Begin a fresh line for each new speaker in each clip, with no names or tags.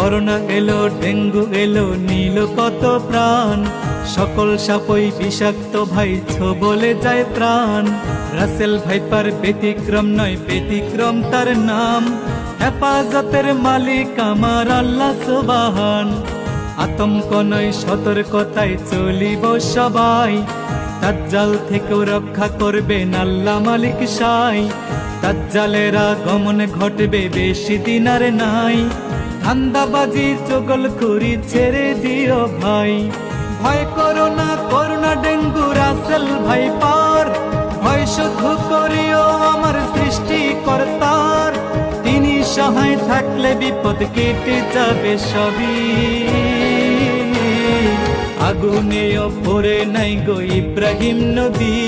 Corona এলো, dengue এলো, নিল কত প্রাণ। সকল সাপই বিষাক্ত ভাই, বলে যায় প্রাণ। রাসেল ভাইপার ব্যতিক্রম নয়, ব্যতিক্রম তার নাম। হেফাজতের মালিক আমার আল্লাহ সুবহান। আতঙ্ক নয়, সতর্কতায় চলিব সবাই। দাজ্জাল থেকেও রক্ষা করবেন আল্লাহ মালিক সাই। দাজ্জালের আগমন ঘটবে, বেশি দিন আর নাই। ধান্দাবাজি চগলখুরি ছেড়ে দিও ভাই। ভয় করো না, করোনা ডেঙ্গু রাসেল ভাইপার। ভয় শুধু করিও আমার সৃষ্টিকর্তার। তিনি সহায় থাকলে বিপদ কেটে যাবে সবই। আগুনেও পড়ে নাই গো ইব্রাহিম নবী।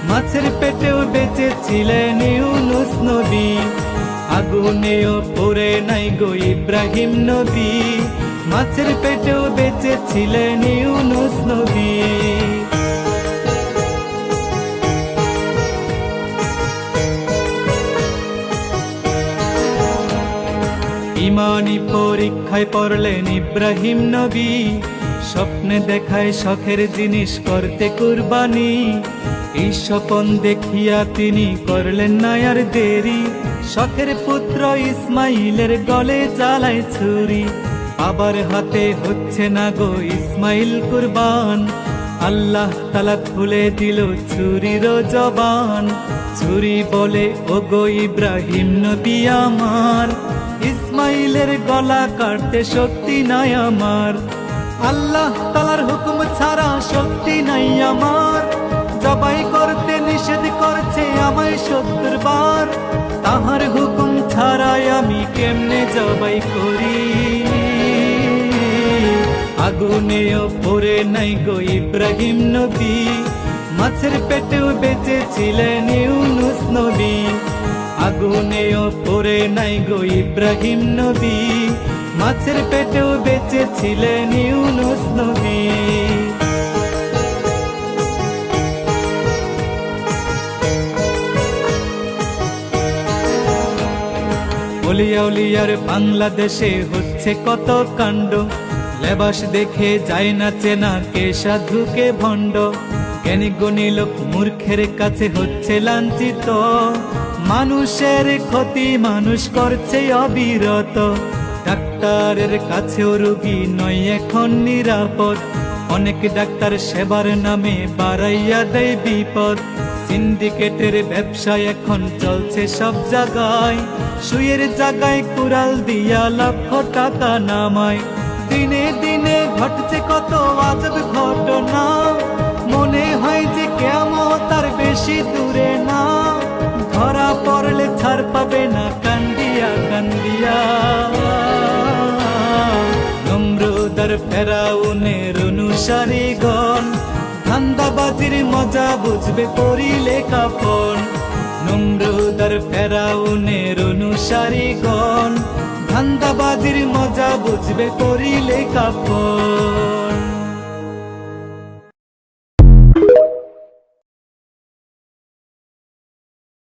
মাছের পেটেও বেঁচে ছিলেন ইউনুস নবী। আগুনেও পড়ে নাই গো ইব্রাহিম নবী। মাছের পেটেও বেঁচে ছিলেন ইউনুস নবী। ইমানি পরীক্ষায় পড়লেন ইব্রাহিম নবী। স্বপ্নে দেখায় শখের জিনিস করতে কুরবানি। এই স্বপন দেখিয়া তিনি করলেন না আর দেরি। শখের পুত্র ইসমাইলের গলে জ্বালায় ছুরি। বাবার হাতে হচ্ছে না গো ইসমাইল কুরবান। আল্লাহ তাআলা খুলে দিল ছুরির জবান। ছুরি বলে, ও গো ইব্রাহিম নবী আমার, ইসমাইলের গলা কাটতে শক্তি নাই আমার। আল্লাহ তাআলার হুকুম ছাড়া শক্তি নাই আমার। জবাই করতে নিষেধ করছে আমায় ৭০ বার। তাহার হুকুম ছাড়াই আমি কেমনে জবাই করি। আগুনেও পড়ে নাই গো ইব্রাহিম নবী। মাছের পেটেও বেঁচে ছিলেন ইউনুস নবী। আগুনেও পড়ে নাই গো ইব্রাহিম নবী। মাছের পেটেও বেঁচে ছিলেন ইউনুস নবী। অলিয়া উলিয়ার বাংলাদেশে হচ্ছে কত কাণ্ড। লেবাস দেখে যায় না চেনা, কে সাধু কে ভণ্ড। জ্ঞানী গুণী লোক মূর্খের কাছে হচ্ছে লাঞ্ছিত। মানুষের ক্ষতি মানুষ করছে অবিরত। ডাক্তারের কাছেও রোগী নয় এখন নিরাপদ। অনেক ডাক্তার সেবার নামে বাড়াইয়া দেয় বিপদ। সিন্ডিকেটের ব্যবসা এখন চলছে সব জায়গায়। সুয়ের জায়গায় কুড়াল দিয়া লক্ষ টাকা নামায়। দিনে দিনে ঘটছে কত আজব ঘটনা। মনে হয় যে কিয়ামত তার বেশি দূরে না। ধরা পড়লে ছাড় পাবে না কান্দিয়া কান্দিয়া। নমরুদ আর ফেরাউনের অনুসারীগণ, ধান্দাবাজির মজা বুঝবে পরিলে কাফন। নমরুদ আর ফেরাউনের অনুসারীগণ, ধান্দাবাজির মজা বুঝবে পরিলে কাফন।